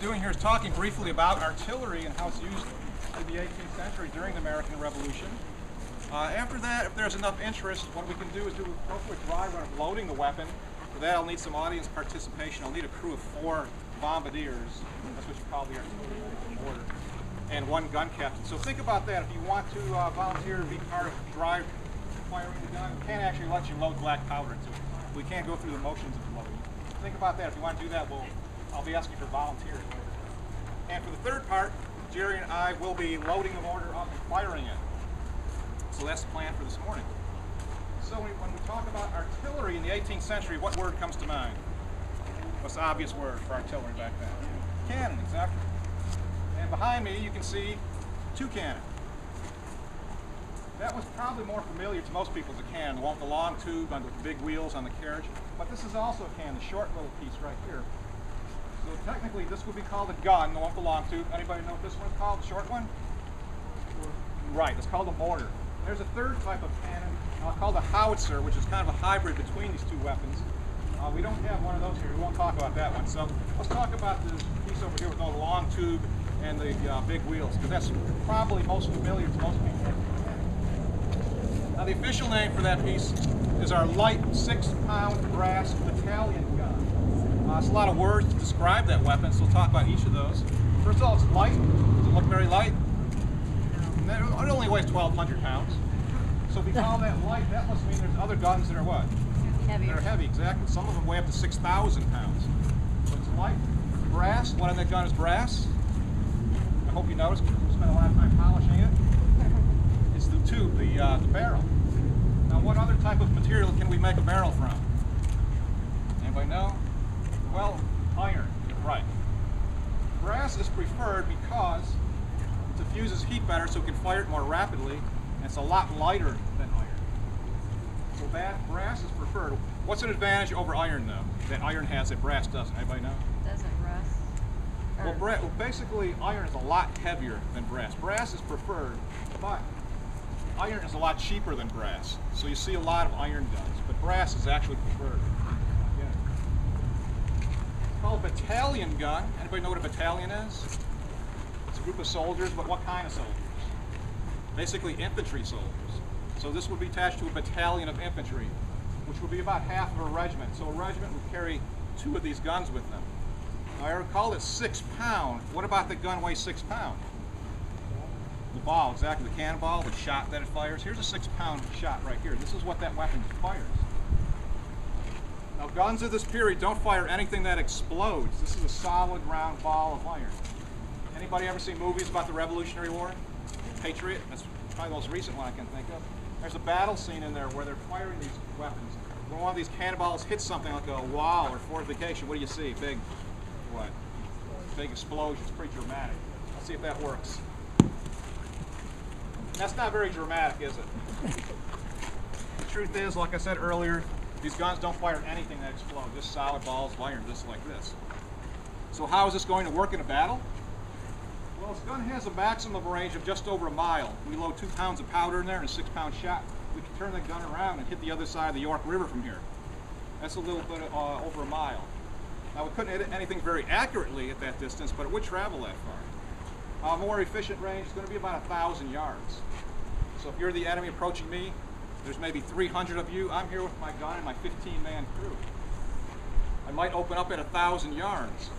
doing here is talking briefly about artillery and how it's used in the 18th century during the American Revolution. After that, if there's enough interest, what we can do is do an appropriate dry run of loading the weapon. For that, I'll need some audience participation. I'll need a crew of 4 bombardiers, that's what you call the artillery order, and 1 gun captain. So think about that. If you want to volunteer to be part of dry firing the gun, we can't actually let you load black powder into it. We can't go through the motions of loading. Think about that. If you want to do that, I'll be asking for volunteers. And for the third part, Jerry and I will be loading the mortar up and firing it. So that's the plan for this morning. So when we talk about artillery in the 18th century, what word comes to mind? What's the obvious word for artillery back then? Cannon, exactly. And behind me you can see 2 cannon. That was probably more familiar to most people as a cannon, the one with the long tube and with the big wheels on the carriage. But this is also a cannon, the short little piece right here. So technically this would be called a gun, the one with the long tube. Anybody know what this one's called, the short one? Right, it's called a mortar. There's a third type of cannon called a howitzer, which is kind of a hybrid between these 2 weapons. We don't have one of those here. We won't talk about that one. So let's talk about this piece over here with the long tube and the big wheels, because that's probably most familiar to most people. Now the official name for that piece is our light 6-pound brass battalion gun. It's a lot of words to describe that weapon, so we'll talk about each of those. First of all, it's light. Does it look very light? It only weighs 1,200 pounds. So if we call that light, that must mean there's other guns that are what? Heavier. They're heavy, exactly. Some of them weigh up to 6,000 pounds. So it's light. Brass, one on that gun is brass. I hope you noticed, we spent a lot of time polishing it. It's the tube, the barrel. Now what other type of material can we make a barrel from? Anybody know? Well, iron, right. Brass is preferred because it diffuses heat better, so it can fire it more rapidly, and it's a lot lighter than iron. So that brass is preferred. What's an advantage over iron, though, that iron has that brass doesn't? Anybody know? Doesn't rust. Well, basically, iron is a lot heavier than brass. Brass is preferred, but iron is a lot cheaper than brass. So you see a lot of iron guns, but brass is actually preferred. It's called a battalion gun. Anybody know what a battalion is? It's a group of soldiers, but what kind of soldiers? Basically infantry soldiers. So this would be attached to a battalion of infantry, which would be about half of a regiment. So a regiment would carry 2 of these guns with them. Now I recall it 6 pounds. What about the gun weighs 6 pounds? The ball, exactly, the cannonball, the shot that it fires. Here's a 6-pound shot right here. This is what that weapon fires. Now guns of this period don't fire anything that explodes. This is a solid round ball of iron. Anybody ever seen movies about the Revolutionary War? Patriot? That's probably the most recent one I can think of. There's a battle scene in there where they're firing these weapons. When one of these cannonballs hits something like a wall or fortification, what do you see? Big, what? Big explosions, pretty dramatic. Let's see if that works. That's not very dramatic, is it? The truth is, like I said earlier, these guns don't fire anything that explodes, just solid balls of iron, just like this. So how is this going to work in a battle? Well, this gun has a maximum range of just over a mile. We load 2 pounds of powder in there and a 6-pound shot. We can turn the gun around and hit the other side of the York River from here. That's a little bit over a mile. Now we couldn't hit anything very accurately at that distance, but it would travel that far. A more efficient range is going to be about 1,000 yards. So if you're the enemy approaching me, there's maybe 300 of you. I'm here with my gun and my 15-man crew. I might open up at 1,000 yards.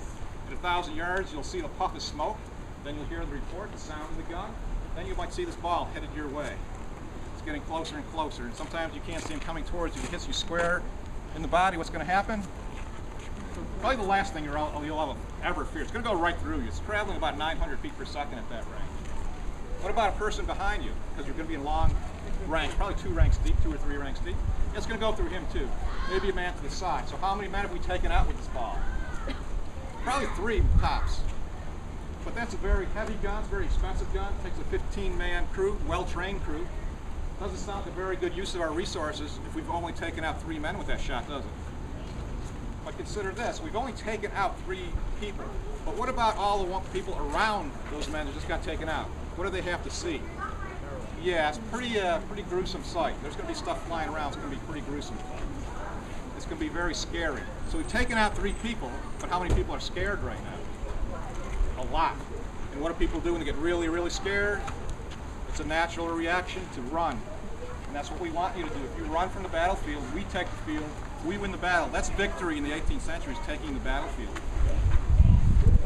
At 1,000 yards, you'll see the puff of smoke. Then you'll hear the report, the sound of the gun. Then you might see this ball headed your way. It's getting closer and closer, and sometimes you can't see him coming towards you. If it hits you square in the body, what's going to happen? Probably the last thing you'll ever fear. It's going to go right through you. It's traveling about 900 feet per second at that range. What about a person behind you? Because you're going to be in long ranks, probably 2 ranks deep, 2 or 3 ranks deep. It's going to go through him too. Maybe a man to the side. So how many men have we taken out with this ball? Probably 3 tops. But that's a very heavy gun, it's a very expensive gun. It takes a 15-man crew, well-trained crew. Doesn't sound like a very good use of our resources if we've only taken out 3 men with that shot, does it? But consider this, we've only taken out 3 people. But what about all the people around those men that just got taken out? What do they have to see? Yeah, it's pretty gruesome sight. There's going to be stuff flying around. It's going to be pretty gruesome. It's going to be very scary. So we've taken out 3 people, but how many people are scared right now? a lot. And what do people do when they get really, really scared? It's a natural reaction to run. And that's what we want you to do. If you run from the battlefield, we take the field, we win the battle. That's victory in the 18th century, is taking the battlefield.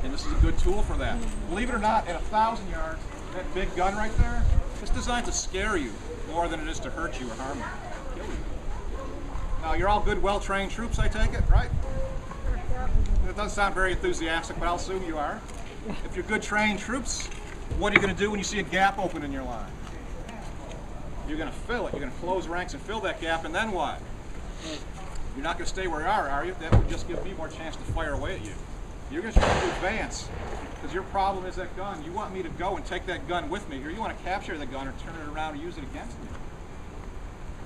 And this is a good tool for that. Believe it or not, at 1,000 yards, that big gun right there, it's designed to scare you more than it is to hurt you or harm you. Kill you. Now, you're all good, well-trained troops, I take it, right? It doesn't sound very enthusiastic, but I'll assume you are. If you're good trained troops, what are you going to do when you see a gap open in your line? You're going to fill it. You're going to close ranks and fill that gap, and then what? You're not going to stay where you are you? That would just give me more chance to fire away at you. You're going to try to advance, because your problem is that gun. You want me to go and take that gun with me, or you want to capture the gun or turn it around and use it against me.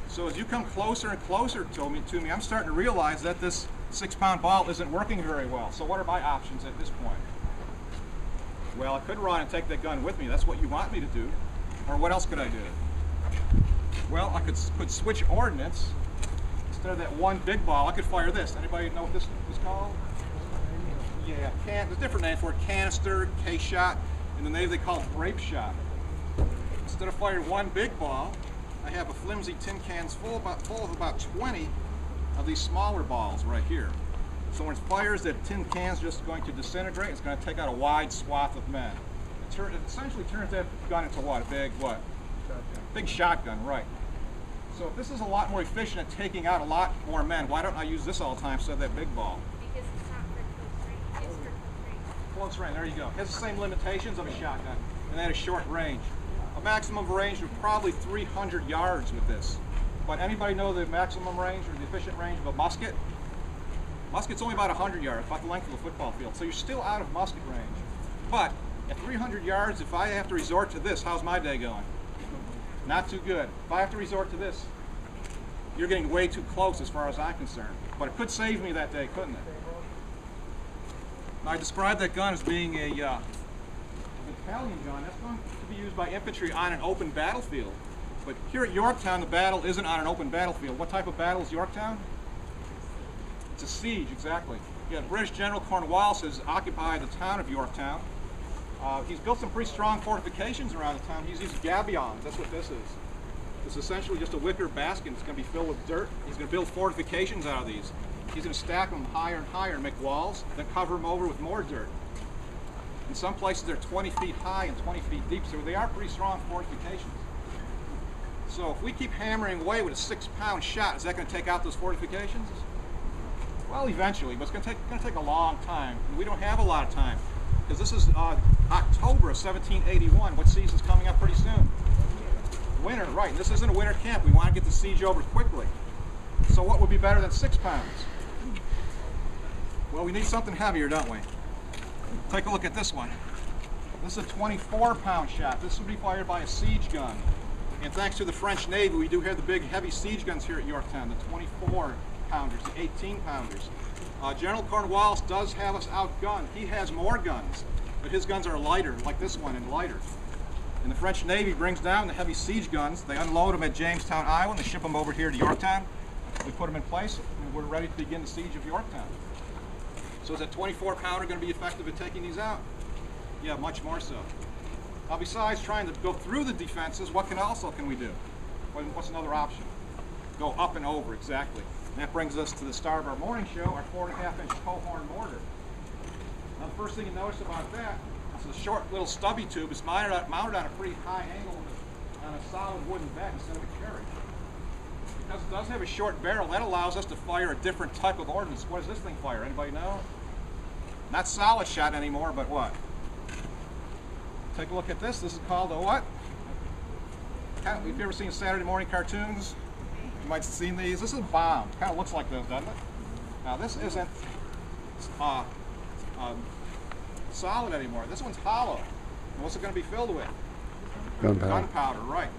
So as you come closer and closer to me, I'm starting to realize that this 6-pound ball isn't working very well. So what are my options at this point? Well, I could run and take that gun with me. That's what you want me to do. Or what else could I do? Well, I could switch ordnance. Instead of that one big ball, I could fire this. Anybody know what this is called? Yeah, there's a different name for it. Canister, K-shot. In the Navy, they call it grape shot. Instead of firing one big ball, I have a flimsy tin cans full of about 20 of these smaller balls right here. So when it fires, that tin can's just going to disintegrate. It's going to take out a wide swath of men. It essentially turns that gun into what? A big what? Big shotgun, right. So if this is a lot more efficient at taking out a lot more men, why don't I use this all the time instead of that big ball? Because it's not for close range. It's for Close range, there you go. It has the same limitations of a shotgun, and that is short range. A maximum range of probably 300 yards with this. But anybody know the maximum range or the efficient range of a musket? Musket's only about 100 yards, about the length of a football field. So you're still out of musket range. But at 300 yards, if I have to resort to this, how's my day going? Not too good. If I have to resort to this, you're getting way too close as far as I'm concerned. But it could save me that day, couldn't it? Now, I described that gun as being a battalion gun. That's going to be used by infantry on an open battlefield. But here at Yorktown, the battle isn't on an open battlefield. What type of battle is Yorktown? It's a siege, exactly. Yeah, British General Cornwallis has occupied the town of Yorktown. He's built some pretty strong fortifications around the town. He's used gabions. That's what this is. It's essentially just a wicker basket. It's going to be filled with dirt. He's going to build fortifications out of these. He's going to stack them higher and higher and make walls, then cover them over with more dirt. In some places, they're 20 feet high and 20 feet deep, so they are pretty strong fortifications. So if we keep hammering away with a 6-pound shot, is that going to take out those fortifications? Well, eventually, but it's going to take a long time. And we don't have a lot of time, because this is October of 1781. What season's coming up pretty soon? Winter, right. And this isn't a winter camp. We want to get the siege over quickly. So what would be better than 6 pounds? Well, we need something heavier, don't we? Take a look at this one. This is a 24-pound shot. This would be fired by a siege gun. And thanks to the French Navy, we do have the big heavy siege guns here at Yorktown, the 24-pounders, the 18-pounders. General Cornwallis does have us outgunned. He has more guns, but his guns are lighter, like this one, and lighter. And the French Navy brings down the heavy siege guns. They unload them at Jamestown, Iowa, and they ship them over here to Yorktown. We put them in place, and we're ready to begin the siege of Yorktown. So is that 24-pounder going to be effective at taking these out? Yeah, much more so. Now, besides trying to go through the defenses, what can we do? What's another option? Go up and over, exactly. And that brings us to the star of our morning show, our 4.5-inch Cohorn mortar. Now, the first thing you notice about that is a short little stubby tube. It's mounted on a pretty high angle on a solid wooden bed instead of a carry. Because it does have a short barrel, that allows us to fire a different type of ordnance. What does this thing fire? Anybody know? Not solid shot anymore, but what? Take a look at this. This is called a what? Have you ever seen Saturday morning cartoons? You might have seen these. This is a bomb. Kind of looks like those, doesn't it? Now this isn't solid anymore. This one's hollow. And what's it going to be filled with? Gunpowder, right.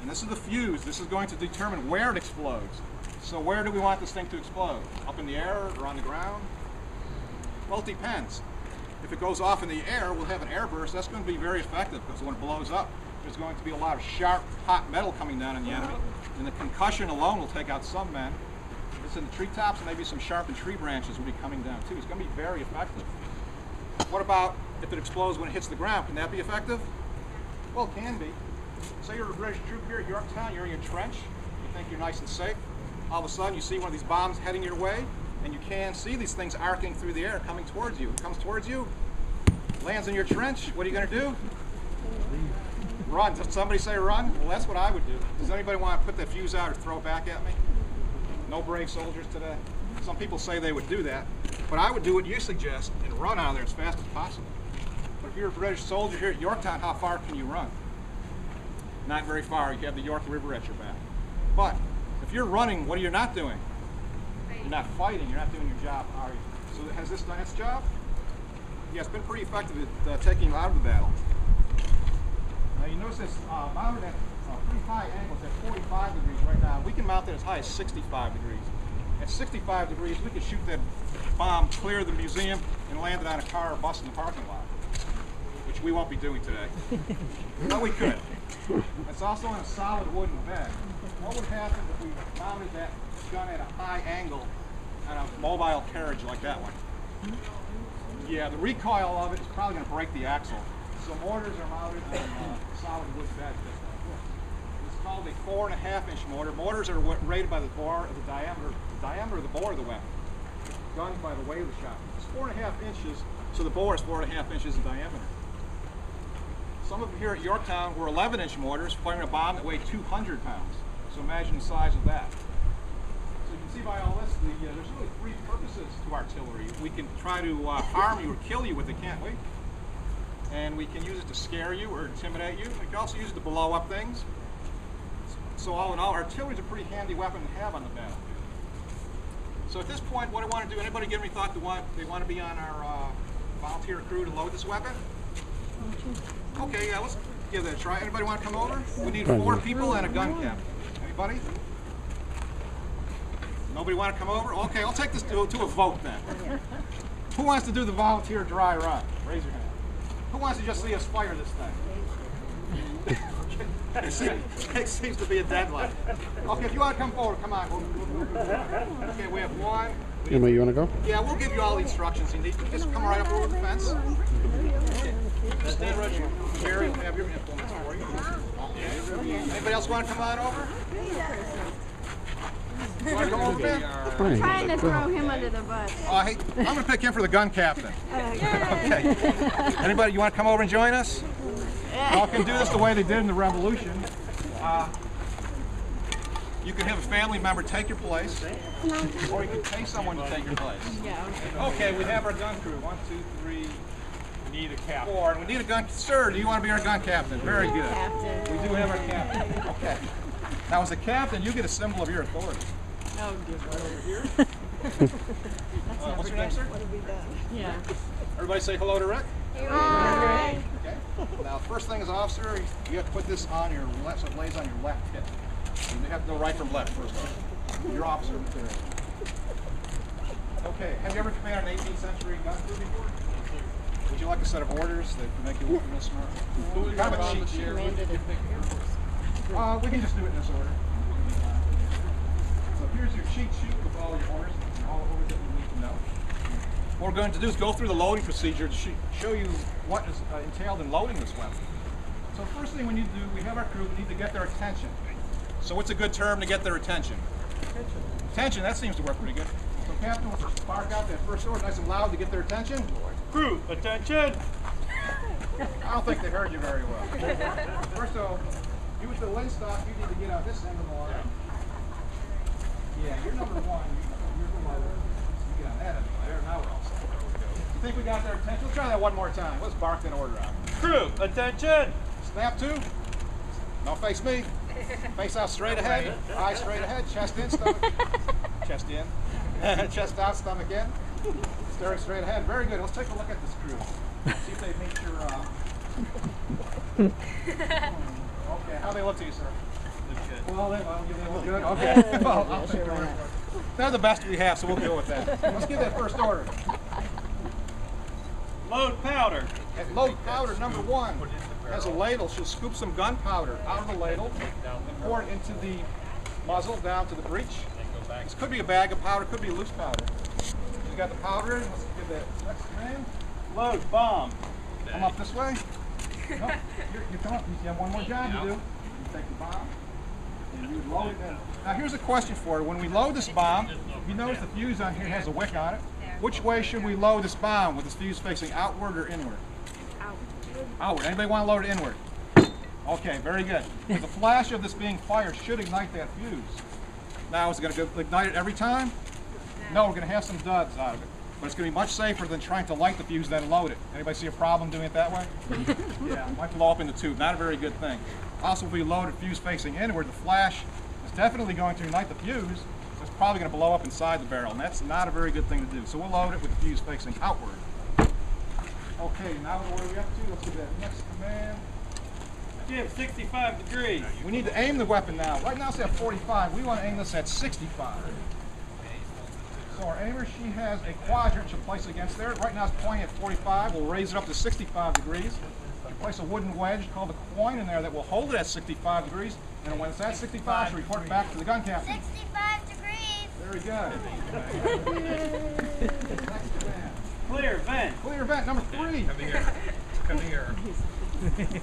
And this is the fuse. This is going to determine where it explodes. So where do we want this thing to explode? Up in the air or on the ground? Well, it depends. If it goes off in the air, we'll have an air burst. That's going to be very effective, because when it blows up, there's going to be a lot of sharp, hot metal coming down on the enemy. And the concussion alone will take out some men. If it's in the treetops, maybe some sharpened tree branches will be coming down too. It's going to be very effective. What about if it explodes when it hits the ground? Can that be effective? Well, it can be. Say you're a British troop here at Yorktown, you're in your trench, you think you're nice and safe. All of a sudden you see one of these bombs heading your way, and you can see these things arcing through the air coming towards you. It comes towards you, lands in your trench. What are you going to do? Run. Did somebody say run? Well, that's what I would do. Does anybody want to put that fuse out or throw it back at me? No brave soldiers today. Some people say they would do that, but I would do what you suggest and run out of there as fast as possible. But if you're a British soldier here at Yorktown, how far can you run? Not very far. You have the York River at your back. But if you're running, what are you not doing? You're not fighting. You're not doing your job, are you? So has this done its job? Yeah, it's been pretty effective at taking you out of the battle. Now you notice it's mounted at pretty high angles at 45 degrees right now. We can mount it as high as 65 degrees. At 65 degrees, we could shoot that bomb clear of the museum and land it on a car or bus in the parking lot, which we won't be doing today. But we could. It's also on a solid wooden bed. What would happen if we mounted that gun at a high angle on a mobile carriage like that one? Yeah, the recoil of it is probably going to break the axle. So mortars are mounted on solid wood beds just like this. It's called a 4.5-inch mortar. Mortars are rated by the bore of the diameter of the bore of the weapon. Guns by the weight of the shot. It's 4.5 inches, so the bore is 4.5 inches in diameter. Some of them here at Yorktown were 11-inch mortars firing a bomb that weighed 200 pounds. So imagine the size of that. So you can see by all this, there's really three purposes to artillery. We can try to harm you or kill you with a can't wait. And we can use it to scare you or intimidate you. We can also use it to blow up things. So all in all, artillery is a pretty handy weapon to have on the battlefield. So at this point, what I want to do, anybody give any thought they want to be on our volunteer crew to load this weapon? Okay, yeah, let's give that a try. Anybody want to come over? We need 4 people and a gun captain. Anybody? Nobody want to come over? Okay, I'll take this to a vote then. Who wants to do the volunteer dry run? Raise your hand. Who wants to just see us fire this thing? It seems to be a deadline. Okay, if you want to come forward, come on. Okay, we have one. Anybody you want to go? Yeah, we'll give you all the instructions you need. Just come right up over the fence. Just stand right here. Jerry will have your implements for you. Anybody else want to come on over? You want to come over, Ben? I'm trying to throw him under the bus. Hey, I'm going to pick him for the gun captain. Okay. Anybody, you want to come over and join us? Y'all can do this the way they did in the Revolution. You can have a family member take your place, or you can pay someone to take your place. Okay, we have our gun crew. 1, 2, 3. We need a captain. 4. And we need a gun. Sir, do you want to be our gun captain? Very good. We do have our captain. Okay. Now, as a captain, you get a symbol of your authority. Oh, right over here. What's your name, sir? Yeah. Everybody say hello to Rick. Hi. Okay. Now, first thing as an officer, you have to put this on your left, so it lays on your left hip. You have to go right from left first off. Your officer material. Okay. Have you ever commanded an 18th century gun crew before? Would you like a set of orders that make you look real smart? Kind of a cheat sheet. We can just do it in this order. So here's your cheat sheet with all your orders and all the orders that we need to know. What we're going to do is go through the loading procedure to show you what is entailed in loading this weapon. So first thing we need to do, we have our crew, we need to get their attention. So what's a good term to get their attention? Attention, that seems to work pretty good. So Captain, will spark out that first order nice and loud to get their attention. Crew, attention! I don't think they heard you very well. First of all, you with the windstock, you need to get out this end of the line. Yeah, you're number 1. You're the lower. You get on that end of the line. Now we're all set. You think we got their attention? Let's try that one more time. Let's bark that order out. Crew, attention! Snap 2. Don't face me. Face out straight ahead. Eyes straight ahead. Chest in, stomach. Chest in. Chest out, stomach in. Staring straight ahead. Very good. Let's take a look at this crew. See if they meet your. Okay, how they look to you, sir? Well, they look good. Okay. Well, I'll take your word for it. They're the best we have, so we'll go with that. Let's give that first order. Load powder. At load powder number 1 has a ladle. She'll scoop some gunpowder out of the ladle and pour it into the muzzle down to the breech. This could be a bag of powder, could be loose powder. You got the powder in. Let's give that next man. Load bomb. Come up this way. No, you come up. You have one more job to do. You take the bomb and you load it in. Now here's a question for you. When we load this bomb, you notice the fuse on here has a wick on it. Which way should we load this bomb? With this fuse facing outward or inward? Outward. Anybody want to load it inward? Okay, very good. The flash of this being fired should ignite that fuse. Now, is it going to ignite it every time? No, we're going to have some duds out of it. But it's going to be much safer than trying to light the fuse then load it. Anybody see a problem doing it that way? Yeah, it might blow up in the tube. Not a very good thing. Also, if we load it fuse facing inward, the flash is definitely going to ignite the fuse. So it's probably going to blow up inside the barrel, and that's not a very good thing to do. So we'll load it with the fuse facing outward. Okay, now what are we up to? Let's do that next command. Jim, 65 degrees. We need to aim the weapon now. Right now it's at 45. We want to aim this at 65. So our aimer, she has a quadrant she'll place against there. Right now it's pointing at 45. We'll raise it up to 65 degrees. We'll place a wooden wedge called a coin in there that will hold it at 65 degrees. And when it's at 65, she'll report back to the gun captain. 65 degrees. Very good. Next command. Clear vent. Clear vent number 3. Come here. Come here.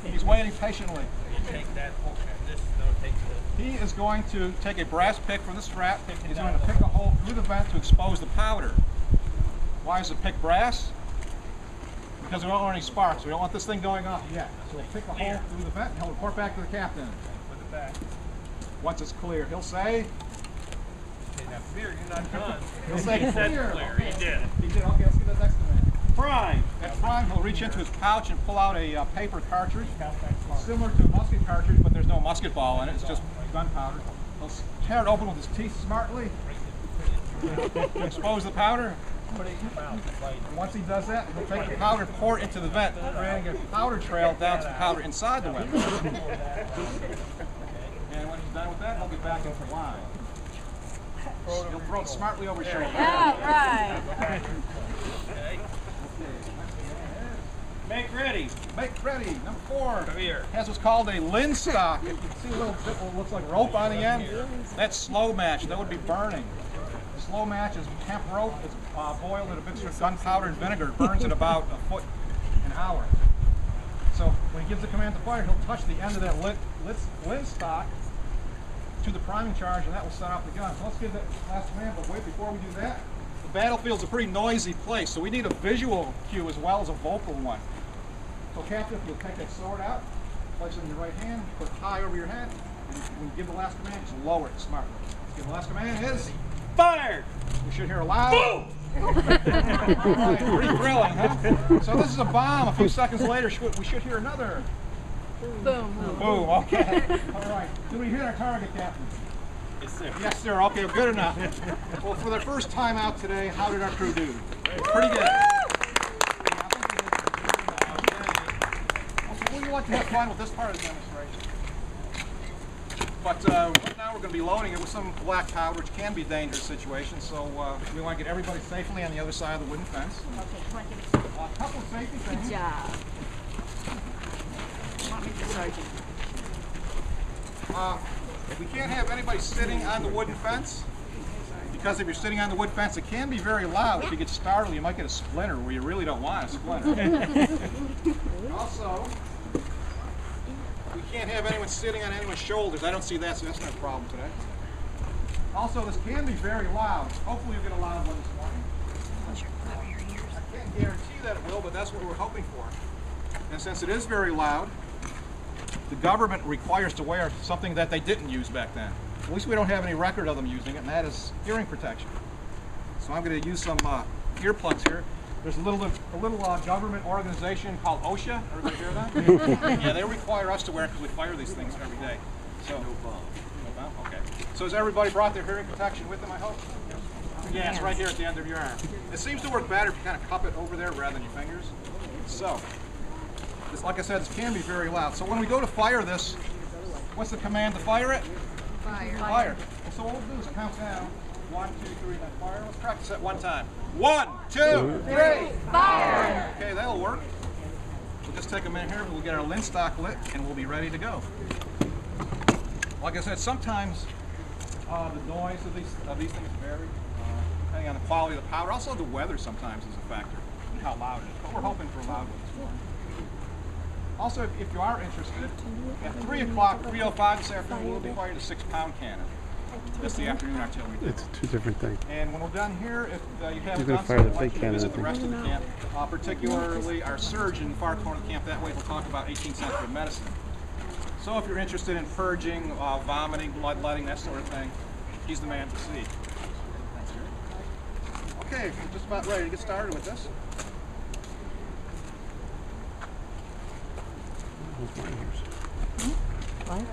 He's waiting patiently. You take that hook and this, no, take this. He is going to take a brass pick from the strap. He's going to pick a hole through the vent to expose the powder. Why is it pick brass? Because we don't want any sparks. We don't want this thing going off yet. So we'll pick a hole through the vent and he'll report back to the captain. Put it back. Once it's clear, he'll say, Okay, now clear, you're not done. he'll say He said clear. clear, he did. He did. Okay, let's get that next command. Prime. At prime, he'll reach into his pouch and pull out a paper cartridge, similar to a musket cartridge, but there's no musket ball in it. It's just gunpowder. He'll tear it open with his teeth smartly to expose the powder. And once he does that, he'll take the powder, pour it into the vent, creating a powder trail down to the powder inside the weapon. And when he's done with that, he'll get back into line. He'll throw it smartly over his shoulder. Yeah, right. Make ready. Make ready. Number 4. Come here. Has what's called a linstock. You can see a little bit what looks like rope on the end. That's slow match. That would be burning. The slow match is hemp rope. It's boiled in a mixture of gunpowder and vinegar. It burns at about a foot an hour. So when he gives the command to fire, he'll touch the end of that linstock to the priming charge, and that will set off the gun. So let's give that last command, but wait, before we do that, the battlefield's a pretty noisy place, so we need a visual cue as well as a vocal one. So Captain, you'll take that sword out, place it in your right hand, put it high over your head, and when you give the last command, just lower it smartly. Give the last command is Fire. you should hear a loud boom. Right, pretty thrilling, huh? So this is a bomb. A few seconds later, we should hear another Boom. boom. Okay. All right. Did we hit our target, Captain? Yes, sir. Yes, sir. Okay, good enough. Well, for their first time out today, how did our crew do? Pretty good. Well, we like to have fun with this part of the demonstration. But right now we're going to be loading it with some black powder, which can be a dangerous situation. So we want to get everybody safely on the other side of the wooden fence. A couple of safety things. Good job. Want me to sergeant? We can't have anybody sitting on the wooden fence, because if you're sitting on the wood fence, it can be very loud. If you get startled, you might get a splinter where you really don't want a splinter. Also, we can't have anyone sitting on anyone's shoulders. I don't see that, so that's not a problem today. Also, this can be very loud. Hopefully you'll get a loud one this morning. I can't guarantee that it will, but that's what we're hoping for. And since it is very loud, the government requires to wear something that they didn't use back then. At least we don't have any record of them using it, and that is hearing protection. So I'm going to use some earplugs here. There's a little government organization called OSHA. Everybody hear that? Yeah, they require us to wear it because we fire these things every day. So, no bomb. Okay. So has everybody brought their hearing protection with them, I hope? Yeah, it's right here at the end of your arm. It seems to work better if you kind of cup it over there rather than your fingers. So, this, like I said, this can be very loud. So when we go to fire this, what's the command to fire it? Fire. Fire. And so what we'll do is count down. 1, 2, 3, then fire. Let's practice that one time. 1, 2, 3, Fire! Okay, that'll work. We'll just take a minute here. We'll get our linstock lit, and we'll be ready to go. Like I said, sometimes the noise of these things vary depending on the quality of the powder. Also, the weather sometimes is a factor. how loud it is, but we're hoping for a loud one this morning. Also, if you are interested, at 3 o'clock, 3:05 this afternoon, we'll be firing a 6-pound cannon. Just the afternoon artillery. It's two different things. And when we're done here, if you haven't You're done gonna so, fire the I'd like big you to cannon, visit I the rest of think. the camp, particularly our surgeon, far corner of the camp. That way we'll talk about 18th century medicine. So if you're interested in purging, vomiting, bloodletting, that sort of thing, he's the man to see. Okay, we're just about ready to get started with this. Those my ears. What?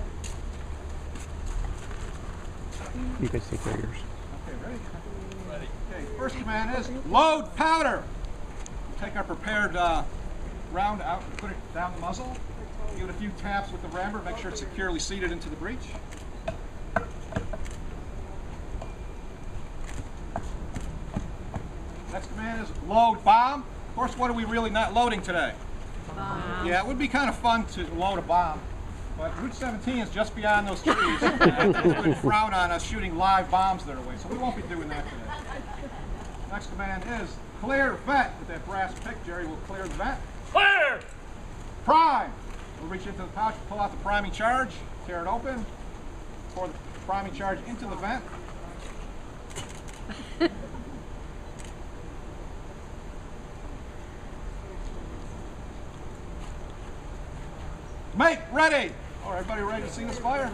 You guys take their ears. Okay, ready? Ready. Okay, first command is load powder. Take our prepared round out and put it down the muzzle. Give it a few taps with the rammer, make sure it's securely seated into the breech. Next command is load bomb. Of course, what are we really not loading today? Bomb. Yeah, it would be kind of fun to load a bomb, but Route 17 is just beyond those trees, and it's been frowned on us shooting live bombs their way, so we won't be doing that today. Next command is clear vent. With that brass pick, Jerry will clear the vent. Clear! Prime. We'll reach into the pouch, pull out the priming charge, tear it open, pour the priming charge into the vent. Make ready. All right, everybody ready to see this fire?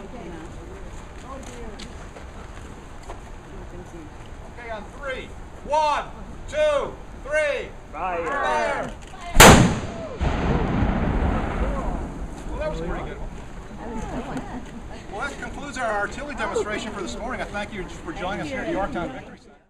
Okay, on 3. 1, 2, 3. Fire! Fire! Well, that was a pretty good one. Well, that concludes our artillery demonstration for this morning. I thank you for joining us here at Yorktown Victory Center.